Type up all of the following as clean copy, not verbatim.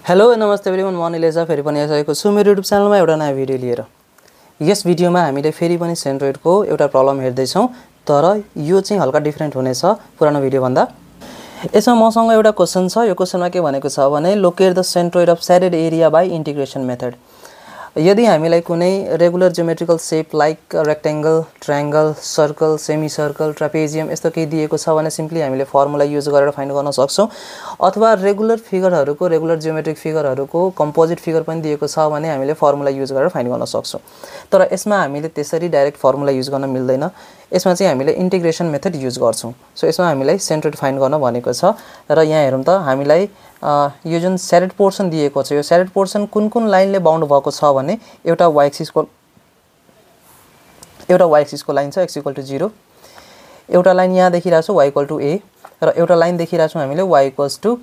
Hello नमस्ते everyone, म अनिलेजा फेरि पनि आइसकेको छु मेरो युट्युब च्यानलमा एउटा नयाँ भिडियो लिएर। यस भिडियोमा हामीले फेरि पनि सेन्ट्रोइडको एउटा प्रब्लम हेर्दैछौँ, तर यो चाहिँ हल्का डिफरेन्ट हुनेछ पुरानो भिडियो भन्दा। यसमा मसँग एउटा क्वेशन छ। यो क्वेशनमा के भनेको छ भने locate the centroid of shaded area by integration method. यदि हामीलाई कुनै regular geometrical shape like rectangle, triangle, circle, semi circle, trapezium यस्तो केही दिएको छ भने सिम्पली हामीले फर्मुला युज गरेर फाइन्ड गर्न सक्छौं। अथवा रेगुलर फिगरहरुको, रेगुलर ज्योमेट्रिक फिगरहरुको कम्पोजिट फिगर पनि दिएको छ भने हामीले फर्मुला युज गरेर फाइन्ड गर्न सक्छौं। तर यसमा हामीले त्यसरी डाइरेक्ट फर्मुला युज गर्न मिल्दैन। यसमा चाहिँ हामीले इंटीग्रेशन मेथड युज गर्छौं। सो यसमा हामीलाई सेन्ट्रोइड फाइन्ड गर्न भनेको छ। र यहाँ हेरौं त हामीलाई यो जुन स्याडेड पोर्सन दिएको छ, यो स्याडेड पोर्सन कुन लाइनले बाउन्ड भएको छ भने एउटा y एक्सिसको लाइन छ x = 0, एउटा लाइन यहाँ देखिरहेको छ y = a र एउटा लाइन देखिरहेको छौं हामीले y =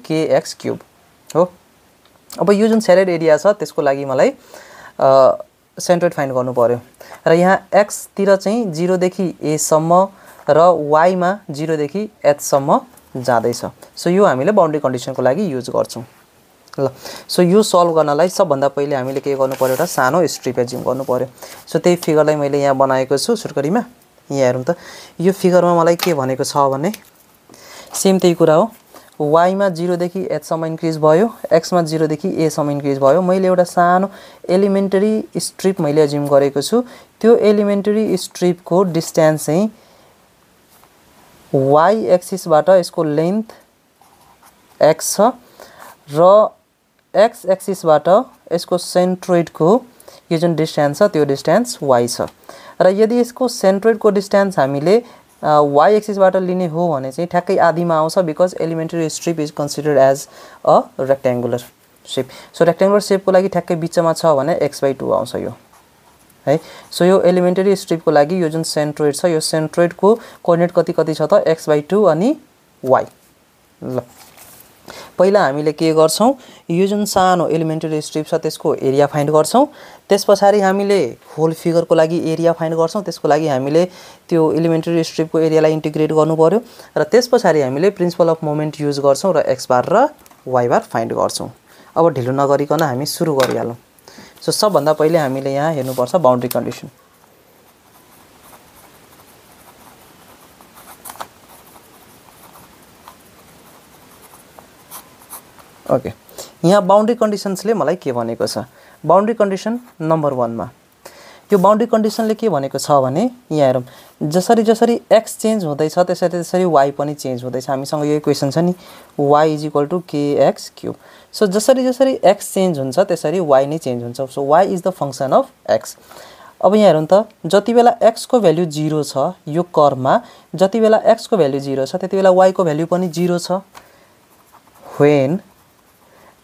kx³ हो। अब यो जुन स्याडेड एरिया छ त्यसको लागि मलाई सेन्ट्रोइड फाइन्ड गर्नु पर्यो। र यहाँ x तिर चाहिँ 0 देखि a सम्म र y मा 0 देखि h सम्म जाँदैछ। सो यो हामीले बाउन्ड्री कन्डिसनको लागि युज गर्छौं। ल सो यो सल्भ गर्नलाई सबभन्दा पहिले हामीले के गर्नु पर्यो, एउटा सानो स्ट्रिप एज्युम गर्नु पर्यो। सो त्यही फिगरलाई मैले यहाँ बनाएको छु सुर्करीमा। यहाँ हेरौं त यो फिगरमा मलाई के भनेको छ भने सेम त्यही कुरा हो। y मा 0 देखि h सम्म इन्क्रिज भयो, x मा 0 देखि a सम्म इन्क्रिज भयो। मैले एउटा सानो एलिमेन्टरी स्ट्रिप मैले एज्युम गरेको छु। त्यो एलिमेन्टरी स्ट्रिपको डिस्टेन्स चाहिँ y एक्सिस बाट यसको लेन्थ x छ र x एक्सिस बाट यसको सेन्ट्रोइडको यो जुन डिस्टेन्स छ त्यो डिस्टेन्स y छ। र यदि यसको सेन्ट्रोइडको डिस्टेन्स हामीले y एक्सिस बाट लिने हो भने चाहिँ ठ्याक्कै आधीमा आउँछ, because elementary strip is considered as a rectangular shape. So rectangular शेपको लागि ठ्याक्कै बीचमा छ भने x/2 आउँछ यो है। सो यो एलिमेन्टरी स्ट्रिपको लागि यो जुन सेन्ट्रोइड छ यो सेन्ट्रोइडको कोअर्डिनेट कति छ त x/2 अनि y। ल पहिला हामीले के गर्छौं, यो जुन सानो एलिमेन्टरी स्ट्रिप छ त्यसको एरिया फाइन्ड गर्छौं। त्यसपछि हामीले होल फिगरको लागि एरिया फाइन्ड गर्छौं। त्यसको लागि हामीले त्यो एलिमेन्टरी स्ट्रिपको एरियालाई इन्टिग्रेट गर्नु पर्यो र त्यसपछि हामीले प्रिन्सिपल अफ मोमेन्ट युज गर्छौं र x बार र y बार फाइन्ड गर्छौं। अब ढिलो नगरिकन हामी सुरु गरिहालौं। सो सबभन्दा पहिले हामीले यहाँ हेर्नुपर्छ बाउन्ड्री कन्डिसन। ओके, यहाँ बाउन्ड्री कन्डिसन्सले मलाई के भनेको छ, बाउन्ड्री कन्डिसन नम्बर 1 मा यो बाउन्ड्री कन्डिसनले के भनेको छ भने यहाँ हेरौं, जसरी जसरी x चेन्ज हुँदैछ त्यसरी त्यसरी y पनि चेन्ज हुँदैछ। हामीसँग यो इक्वेसन छ नि y = kx³। सो जसरी जसरी x चेन्ज हुन्छ त्यसरी y नै चेन्ज हुन्छ। So y is the function of x। अब यहाँ हेरौं त जति बेला x को भ्यालु 0 छ यो कर्वमा, जति बेला x को भ्यालु 0 छ त्यति बेला y को भ्यालु पनि 0 छ। When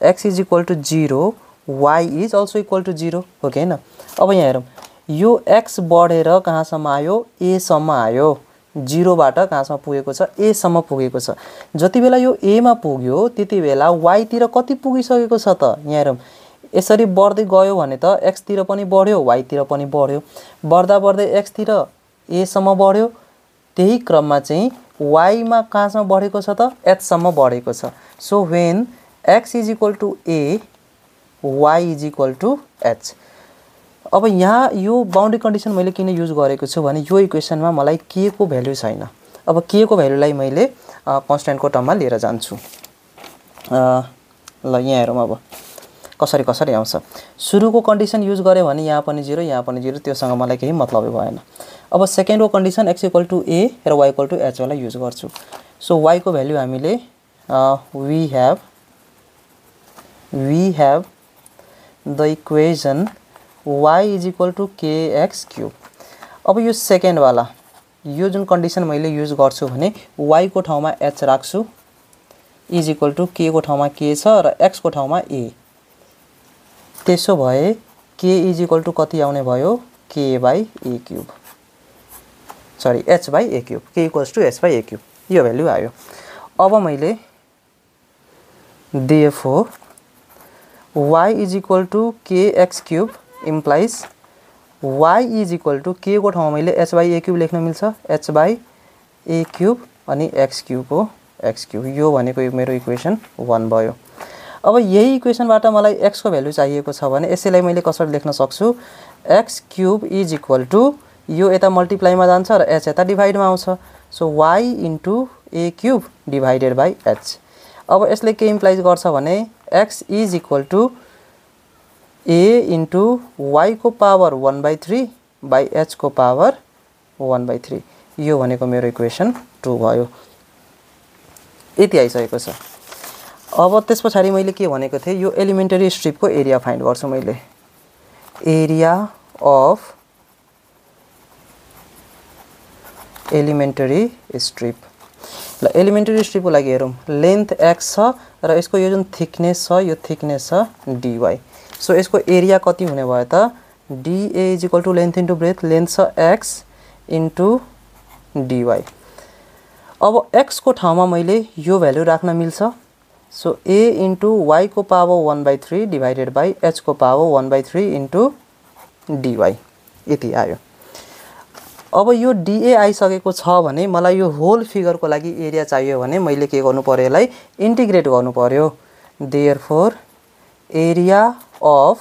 x = 0 y is also equal to 0 हो कि हैन। अब यहाँ हेरौं यो x बढेर कहाँसम्म आयो, a सम्म आयो। 0 बाट कहाँसम्म पुगेको छ, a सम्म पुगेको छ। जति बेला यो a मा पुग्यो त्यति बेला y तिर कति पुगिसकेको छ त यहाँ हेरौं, यसरी बढ्दै गयो भने त x तिर पनि बढ्यो y तिर पनि बढ्यो। बढ्दा बढ्दै x तिर a सम्म बढ्यो, त्यही क्रममा चाहिँ y मा कहाँसम्म बढेको छ त h सम्म बढेको छ। So when x = a y = h। अब यहाँ यो बाउन्ड्री कन्डिसन मैले किन युज गरेको छु भने यो इक्वेसनमा मलाई k को भ्यालु छैन। अब k को भ्यालुलाई मैले कन्स्ट्यान्टको टर्ममा लिएर जान्छु। ल यहाँ हेरौं अब कसरी आउँछ। सुरुको कन्डिसन युज गरे भने यहाँ पनि 0 यहाँ पनि 0, त्योसँग मलाई केही मतलबै भएन। अब सेकेन्डको कन्डिसन x = a र y = h वाला युज गर्छु। सो y को भ्यालु हामीले we have the equation y = kx³। अब यो सेकेन्ड वाला यो जुन कन्डिसन मैले युज गर्छु भने y को ठाउँमा h राख्छु, = k को ठाउँमा k छ र x को ठाउँमा a। त्यसो भए k = कति आउने भयो, k/a³, sorry h/a³, k = h/a³, यो भ्यालु आयो। अब मैले therefore y = kx³ implies y = k को ठाउँमा मैले h/a³ लेख्न मिल्छ, h/a³ अनि x³ को x³। यो भनेको मेरो इक्वेसन 1 भयो। अब यही इक्वेसनबाट मलाई x को भ्यालु चाहिएको छ भने यसैलाई मैले कसरी लेख्न सक्छु x³ इज इक्वल टु यो यता मल्टिप्लाईमा जान्छ र h यता डिभाइडमा आउँछ so y into a³ divided by h। अब यसले के इम्प्लाइज गर्छ भने x is equal to a into y को पावर 1/3 बाई h को पावर 1/3। यो भनेको मेरो इक्वेसन 2 भयो। यति आइसकेको छ। अब त्यसपछि मैले के भनेको थिएँ यो एलिमेन्टरी स्ट्रिपको एरिया फाइन्ड गर्छु मैले। Area of elementary strip. ल एलिमेन्टरी स्ट्रिपको लागि हेरौँ लेन्थ x छ र यसको यो जुन थिकनेस छ यो थिकनेस छ dy। सो यसको एरिया कति हुने भयो त dA is equal to length into breadth. Length छ x इन्टु dy। अब x को ठाउँमा मैले यो भ्यालु राख्न मिल्छ सो a इन्टु y को पावर 1/3 डिभाइडेड बाई h को पावर 1/3 इन्टु dy। यति आयो। अब यो dA आइसकेको छ भने मलाई यो होल फिगरको लागि एरिया चाहियो भने मैले के गर्नु पर्यो यसलाई इन्टिग्रेट गर्नु पर्यो। Therefore area of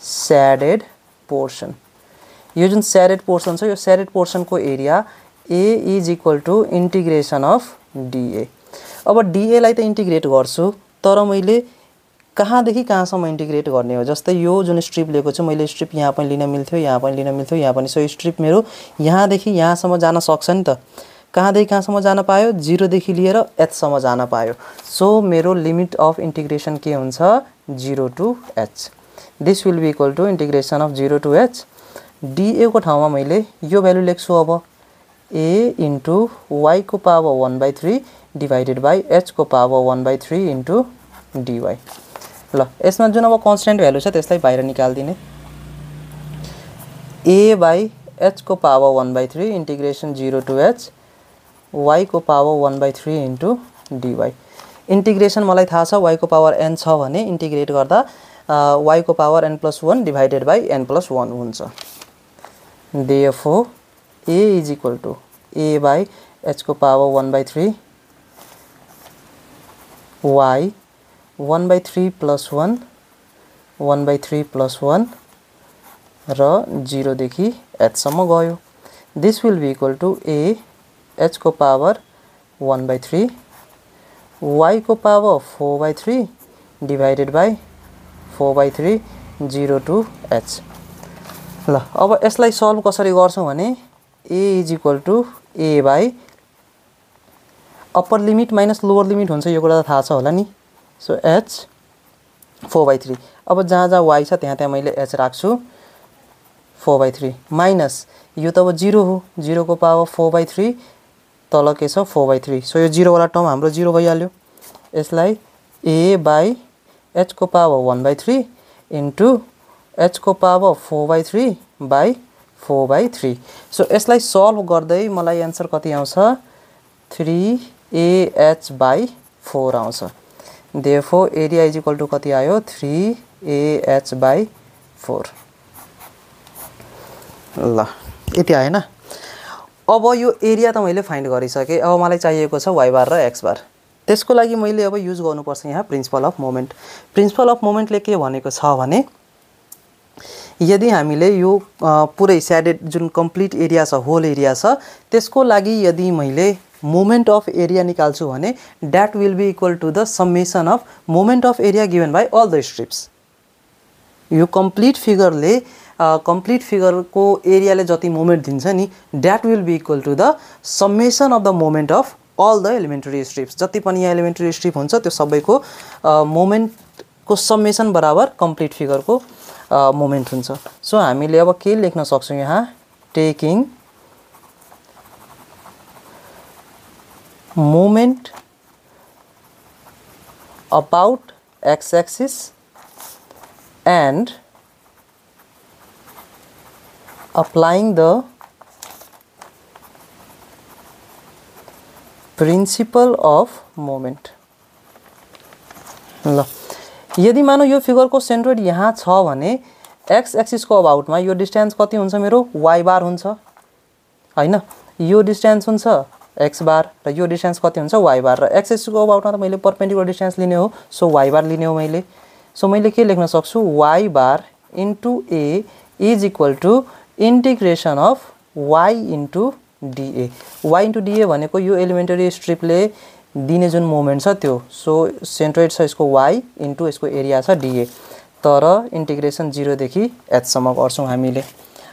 shaded portion. यो जुन शेडेड पोर्सन छ यो शेडेड पोर्सन को area a is equal to integration of dA। अब dA लाई त इन्टिग्रेट गर्छु तर मैले कहाँदेखि कहाँसम्म इन्टिग्रेट गर्ने हो। जस्तै यो जुन स्ट्रिप लिएको छु मैले स्ट्रिप यहाँ पनि लिन मिल्थ्यो यहाँ पनि लिन मिल्थ्यो यहाँ पनि। सो स्ट्रिप मेरो यहाँदेखि यहाँसम्म जान सक्छ नि त। कहाँदेखि कहाँसम्म जान पायो 0 देखि लिएर h सम्म जान पायो। सो मेरो लिमिट अफ इन्टिग्रेसन के हुन्छ 0 to h। This will be equal to integration of 0 to h। dA को ठाउँमा मैले यो भ्यालु लेख्छु अब a इन्टु y को पावर 1/3 डिभाइडेड बाई h को पावर 1/3 इन्टु dy। ल यसमा जुन अब कन्स्टेन्ट भ्यालु छ त्यसलाई बाहिर निकाल्दिने। a बाई h को power 1/3 integration 0 to h y को पावर 1/3 इन्टु dy। इन्टिग्रेसन मलाई थाहा छ y को पावर n छ भने इन्टिग्रेट गर्दा y को power n+1 divided by n+1 हुन्छ। Therefore a is equal to a by h को पावर 1/3 y 1/3 + 1 1/3 + 1 र 0 देखि h सम्म गयो। This will be equal to a h को पावर 1/3 y को power 4/3 divided by 4/3 0 to h। ल अब यसलाई सल्भ कसरी गर्छौं भने a is equal to a by upper limit minus lower limit हुन्छ यो कुरा त थाहा छ होला नि। So h 4/3। अब जहाँ जहाँ y छ त्यहाँ त्यहाँ मैले h राख्छु 4/3 माइनस यो त अब 0 हो 0 को पावर 4/3 तल के छ 4/3। सो यो 0 वाला टर्म हाम्रो 0 भइहाल्यो। यसलाई a बाई h को पावर 1/3 इन्टु h को पावर 4/3 बाई 4/3। सो यसलाई सल्भ गर्दै मलाई आन्सर कति आउँछ 3ah/4 आउँछ। Therefore area is equal to कति आयो 3ah/4। ल यति आएन। अब यो एरिया त मैले फाइन्ड गरिसके। अब मलाई चाहिएको छ y बार र x बार। त्यसको लागि मैले अब युज गर्नुपर्छ यहाँ principle of moment. Principle of मोमेन्टले के भनेको छ भने यदि हामीले यो पुरै शेडेड जुन कम्प्लिट एरिया छ होल एरिया छ त्यसको लागि यदि मैले मोमेन्ट अफ एरिया निकाल्छु भने that will be equal to the summation of moment of area given by all the strips. यो कम्प्लिट फिगरले कम्प्लिट फिगरको एरियाले जति मोमेन्ट दिन्छ नि that will be equal to the summation of the moment of all the elementary strips. जति पनि यहाँ एलिमेन्टरी स्ट्रिप हुन्छ त्यो सबैको मोमेन्टको समेसन बराबर कम्प्लिट फिगरको मोमेन्ट हुन्छ। सो हामीले अब के लेख्न सक्छौं यहाँ taking moment about x-axis and applying the principle of moment। ल यदि मानौ यो फिगरको सेन्ट्रोइड यहाँ छ भने x एक्सिस को अबाउटमा यो डिस्टेन्स कति हुन्छ मेरो y बार हुन्छ हैन। यो डिस्टेन्स हुन्छ एक्स बार र यो डिस्टेन्स कति हुन्छ वाई बार र एक्स एक्सिसको अबाउटमा त मैले परपेन्डिकुलर डिस्टेन्स लिने हो सो वाई बार लिने हो मैले सो मैले के लेख्न सक्छु y bar into A is equal to integration of y into d A y into d A भनेको यो एलिमेन्टरी स्ट्रिपले दिने जुन मोमेन्ट छ त्यो सो सेन्ट्रोइड छ यसको वाई इन्टु यसको एरिया छ डिए तर इन्टिग्रेसन 0 देखि h सम्म गर्छौं हामीले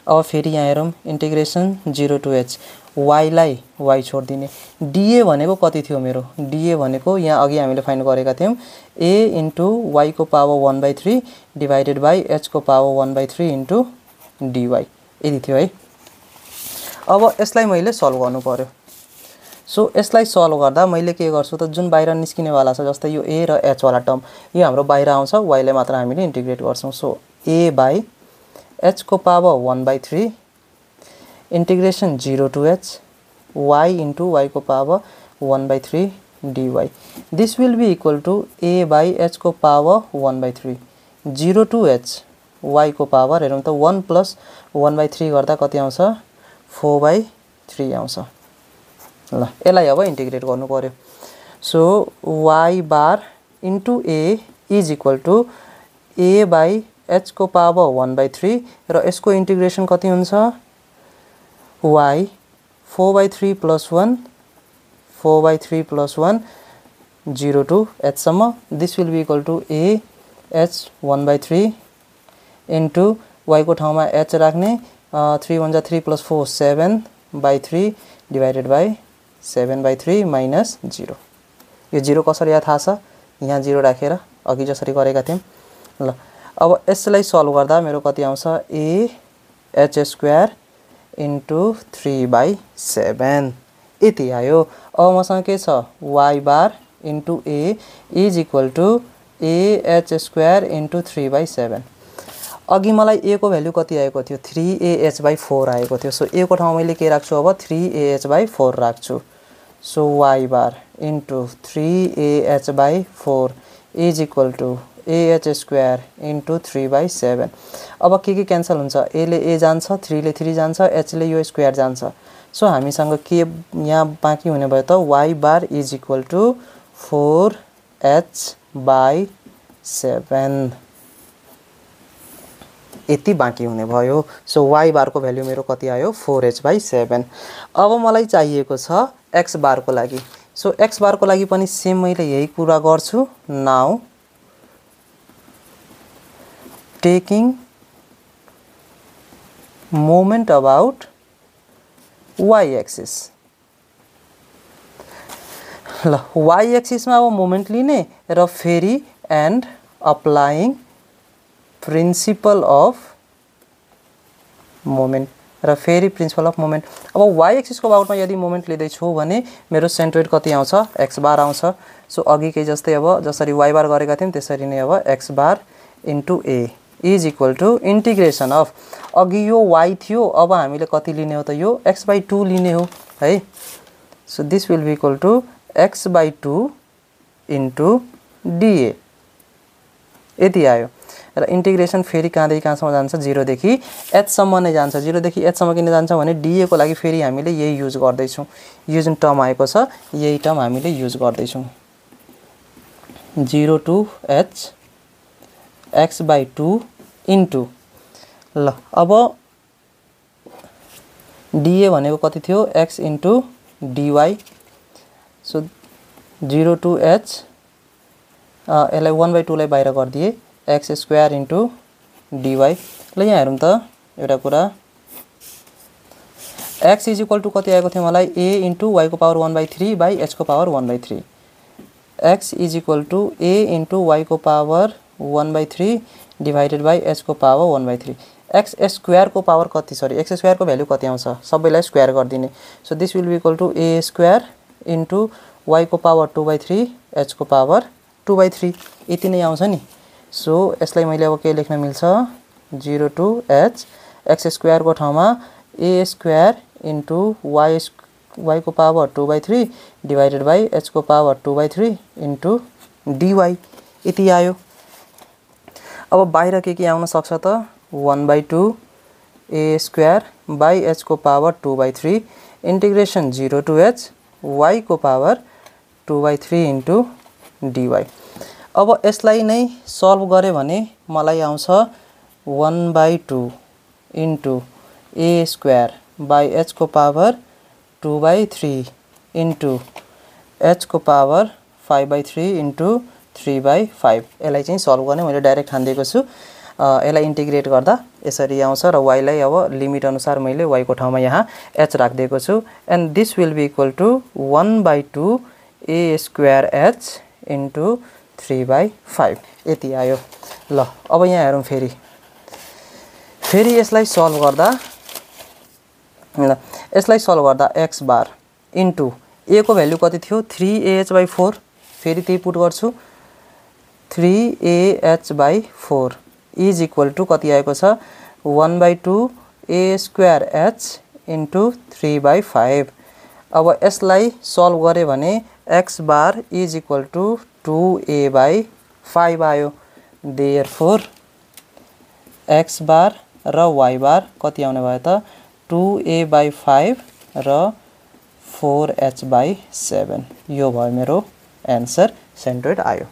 अब फेरि यहाँ हेरौं इन्टिग्रेसन 0 टु h y लाई y छोड्दिने dA भनेको कति थियो मेरो dA भनेको यहाँ अघि हामीले फाइन्ड गरेका थियौं a इन्टु y को पावर 1/3 डिवाइडेड बाइ h को पावर 1/3 इन्टु dy यति थियो है अब यसलाई मैले सल्भ गर्नु पर्यो सो यसलाई सल्भ गर्दा मैले के गर्छु त जुन बाहिर निस्किने वाला छ जस्तै यो a र h वाला टर्म यो हाम्रो बाहिर आउँछ y लाई मात्र हामीले इन्टिग्रेट गर्छौं सो a बाइ h को power 1/3 integration 0 to h y into y को power 1/3 dy. This will be equal to a by h को power 1/3 0 to h y को power हेरौं त 1 plus 1/3 गर्दा कति आउँछ 4/3 आउँछ ल यसलाई अब इन्टिग्रेट गर्नु पर्यो so y bar into a is equal to a by h को पावर 1/3 र यसको इन्टिग्रेसन कति हुन्छ y 4/3 plus 1 4/3 plus 1 0 to h सम्म this will be equal to a h 1/3 into y को ठाउँमा h राख्ने 3 1 3 plus 4 7/3 divided by 7/3 minus 0 यो 0 कसरी आयो थाहा छ यहाँ 0 राखेर अघि जसरी गरेका थियौं ल अब यसलाई सल्भ गर्दा मेरो कति आउँछ a h स्क्वायर into 3/7 यति आयो अब मसँग के छ y bar into a is equal to a h square into 3/7 अघि मलाई a को भ्यालु कति आएको थियो 3ah/4 आएको थियो सो a को ठाउँमा मैले के राख्छु अब 3ah/4 राख्छु so y bar into 3ah/4 is equal to ah square into 3/7 अब के क्यान्सल हुन्छ a ले a जान्छ 3 ले 3 जान्छ h ले यो स्क्वायर जान्छ सो हामीसँग के यहाँ बाँकी हुने भयो त y bar is equal to 4h/7 यति बाँकी हुने भयो सो y बार को भ्यालु मेरो कति आयो 4h/7 अब मलाई चाहिएको छ x बार को लागि सो x बार को लागि पनि सेम मैले यही कुरा गर्छु now taking moment about y-axis ल y-axis मा अब मोमेन्ट लिने र फेरि and applying principal of moment र फेरि प्रिन्सिपल अफ मोमेन्ट अब y-axis को अबाउटमा यदि मोमेन्ट लिँदै छु भने मेरो सेन्ट्रोइड कति आउँछ x बार आउँछ सो अघि के जस्तै अब जसरी y बार गरेका थियौं त्यसरी नै अब x bar into a is equal to integration of अघि यो y थियो अब हामीले कति लिने हो त यो x/2 लिने हो है so this will be equal to x/2 into dA यति आयो र इन्टिग्रेसन फेरि कहाँदेखि कहाँसम्म जान्छ 0 देखि h सम्म नै जान्छ 0 देखि h सम्म किन जान्छ भने dA को लागि फेरि हामीले यही युज गर्दै छौं यो जुन टर्म आएको छ यही टर्म हामीले युज गर्दै छौं 0 टु h x/2 इन्टु ल अब dA भनेको कति थियो x into dy so 0 to h यसलाई 1/2 लाई बाहिर गर्दिए x स्क्वायर इन्टु dy ल यहाँ हेरौं त एउटा कुरा x इज इक्वल टु कति आएको थियो मलाई a इन्टु y को पावर 1/3 बाइ h को power 1/3 x is equal to a into y को पावर 1/3 डिवाइडेड बाइ h को पावर 1/3 x स्क्वायर को पावर कति सरी x स्क्वायर को भ्यालु कति आउँछ सबैलाई स्क्वायर गर्दिने so this will be equal to a square into y को पावर 2/3 h को पावर 2/3 यति नै आउँछ नि सो यसलाई मैले अब के लेख्न मिल्छ 0 टु h x स्क्वायर को ठाउँमा a स्क्वायर इन्टु y को पावर 2/3 डिवाइडेड बाइ h को पावर 2/3 इन्टु dy यति आयो अब बाहिर के आउन सक्छ त 1/2 a स्क्वायर बाइ h को power 2/3 integration 0 to h y को पावर 2/3 इन्टु dy। अब यसलाई नै सल्भ गरे भने मलाई आउँछ 1/2 into a square by h को पावर 2/3 इन्टु h को पावर 5/3 इन्टु 3/5। यसलाई चाहिँ सल्भ गर्ने मैले डाइरेक्ट ठान्दिएको छु। यसलाई इन्टिग्रेट गर्दा यसरी आउँछ र y लाई अब लिमिट अनुसार मैले y को ठाउँमा यहाँ h राखिदिएको छु। And this will be equal to 1/2 a square h into 3/5 यति आयो। ल अब यहाँ हेरौँ फेरि यसलाई सल्भ गर्दा x बार इन्टु a को भ्यालु कति थियो 3ah/4 फेरि त्यही पुट गर्छु 3ah/4 इज इक्वल टु कति आएको छ 1/2 a स्क्वायर h इन्टु 3/5। अब यसलाई सल्भ गरे भने x bar is equal to 2a/5 आयो। देयरफोर x बार र y बार कति आउने भयो त 2a/5 र 4h/7 यो भयो मेरो एन्सर सेन्ट्रोइड आयो।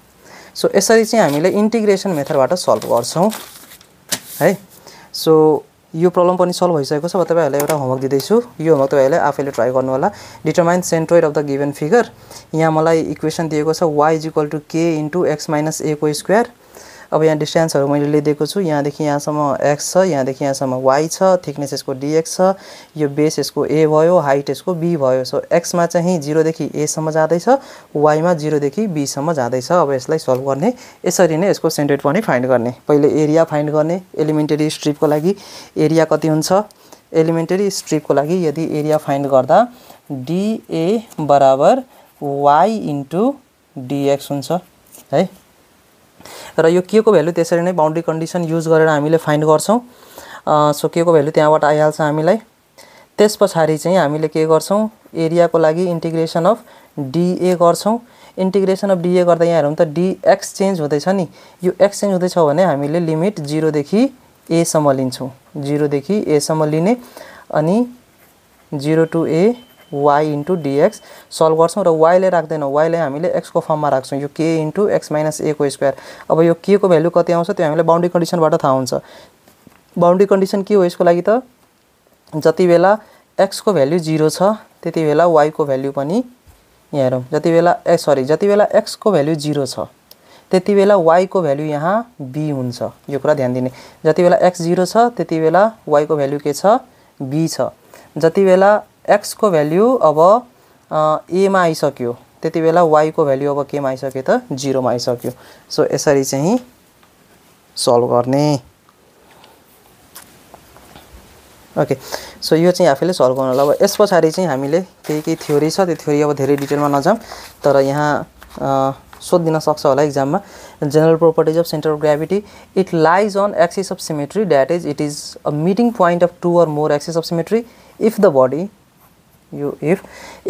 सो यसरी चाहिँ हामीले इन्टिग्रेसन मेथडबाट सल्भ गर्छौं है। सो यो प्रब्लम पनि सल्भ भइसकेको छ। म तपाईहरुलाई एउटा होमवर्क दिदैछु, यो होमवर्क तपाईहरुले आफैले ट्राई गर्नु होला। Determine centroid of the given figure. यहाँ मलाई इक्वेसन दिएको छ y = k * x - a को स्क्वायर। अब यहाँ डिस्टेन्सहरु मैले लिएको छु, यहाँ देखि यहाँसम्म x छ, यहाँ देखि यहाँसम्म y छ, थिकनेस यसको dx छ, यो बेस यसको a भयो, हाइट यसको b भयो। सो x मा चाहिँ 0 देखि a सम्म जाँदै छ, y मा 0 देखि b सम्म जाँदै छ। अब यसलाई सल्भ गर्ने यसरी नै यसको सेन्ट्रोइड पनि फाइन्ड गर्ने। पहिले एरिया फाइन्ड गर्ने। एलिमेन्टरी स्ट्रिपको लागि एरिया कति हुन्छ? एलिमेन्टरी स्ट्रिपको लागि यदि एरिया फाइन्ड गर्दा dA बराबर y * dx हुन्छ है। र यो k को भ्यालु त्यसरी नै बाउन्ड्री कन्डिसन युज गरेर हामीले फाइन्ड गर्छौं। सो k को भ्यालु त्यहाँबाट आइहाल्छ हामीलाई। त्यसपछि चाहिँ हामीले के गर्छौं? एरियाको लागि इन्टिग्रेसन अफ dA गर्छौं। इन्टिग्रेसन अफ dA गर्दा यहाँ हेरौँ त dx चेन्ज हुँदैछ नि। यो x चेन्ज हुँदैछ भने हामीले लिमिट 0 देखि a सम्म लिन्छौं। 0 देखि a सम्म लिने अनि 0 to a y * dx solve गर्छौं र y लाई राख्दैनौं, y लाई हामीले x को फर्ममा राख्छौं। यो k * x - a को स्क्वायर। अब यो k को भ्यालु कति आउँछ त्यो हामीलाई बाउन्ड्री कन्डिसनबाट थाहा हुन्छ। बाउन्ड्री कन्डिसन के हो यसको लागि त? जति बेला x को भ्यालु 0 छ त्यति बेला y को भ्यालु पनि यहाँ हेरौं, जति बेला x को भ्यालु 0 छ त्यति बेला y को भ्यालु यहाँ b हुन्छ। यो कुरा ध्यान दिने। जति बेला x 0 छ त्यति बेला y को भ्यालु के छ? b छ। जति बेला x को भ्यालु अब a मा आइसक्यो त्यति बेला y को भ्यालु अब के मा आइसक्यो त? 0 मा आइसक्यो। सो यसरी चाहिँ सल्भ गर्ने। ओके, सो यो चाहिँ आफैले सल्भ गर्नु होला। अब यसपछि चाहिँ हामीले केही थ्योरी छ, त्यो थ्योरी अब धेरै डिटेलमा नजाम, तर यहाँ सोधिदिन सक्छ होला एक्जाममा। General properties of centre of gravity. It lies on axis of symmetry, that is it is a meeting point of 2 or more axis of symmetry if the body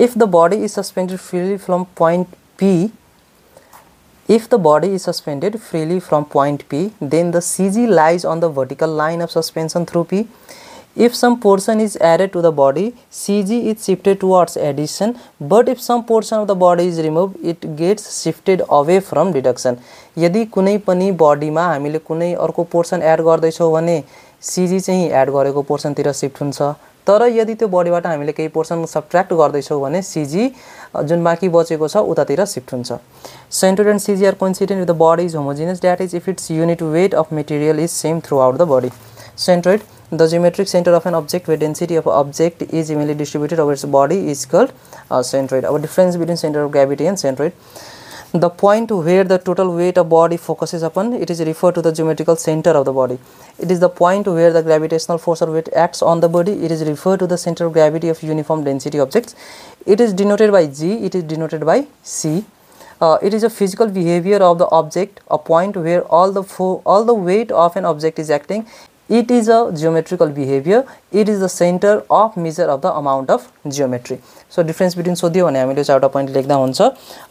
if the body is suspended freely from point P, if the body is suspended freely from point P, then the CG lies on the vertical line of suspension through P. If some portion is added to the body, CG is shifted towards addition, but if some portion of the body is removed, it gets shifted away from deduction. यदि कुनै पनि बडीमा हामीले कुनै अर्को portion add गर्दैछौं भने CG चाहिँ एड गरेको पोर्सनतिर शिफ्ट हुन्छ, तर यदि त्यो बडीबाट हामीले केही पोर्सन सबट्र्याक्ट गर्दैछौं भने CG जुन बाँकी बचेको छ उतातिर शिफ्ट हुन्छ। Centroid and CG are coincident if the body is homogeneous, that is if its unit weight of material is same throughout the body. Centroid, the geometric center of an object where density of object is evenly distributed over its body is called centroid. Our difference between center of gravity and centroid. The point where the total weight of body focuses upon, it is referred to the geometrical center of the body. It is the point where the gravitational force or weight acts on the body. It is referred to the center of gravity of uniform density objects. It is denoted by G. It is denoted by C. It is a physical behavior of the object, a point where all the weight of an object is acting. It is a geometrical behavior. It is the center of measure of the amount of geometry. So difference between सोधियो भने हामीले चारवटा point लेख्दा हुन्छ।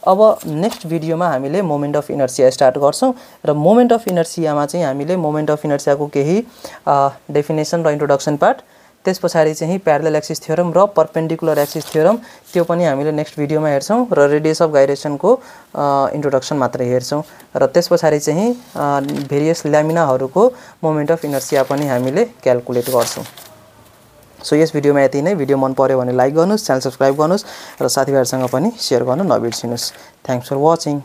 अब next भिडियोमा हामीले moment of inertia start गर्छौं र मोमेन्ट अफ इनर्सियामा चाहिँ हामीले मोमेन्ट अफ इनर्सियाको केही डेफिनेसन र इन्ट्रोडक्सन पार्ट, त्यस पछाडि चाहिँ प्यारलल एक्सिस थ्योरम र परपेन्डिकुलर एक्सिस थ्योरम त्यो पनि हामीले नेक्स्ट भिडियोमा हेर्छौं र रेडियस अफ गाइरेसनको इन्ट्रोडक्सन मात्र हेर्छौं र त्यस पछाडि चाहिँ भेरियस ल्यामिनाहरूको मोमेन्ट अफ इनर्सिया पनि हामीले क्याल्कुलेट गर्छौं। सो यस भिडियोमा यति नै। भिडियो मन पर्यो भने लाइक गर्नुस्, च्यानल सब्स्क्राइब गर्नुस् र साथीभाइहरुसँग पनि शेयर गर्न नबिर्सिनुस्। Thanks for watching.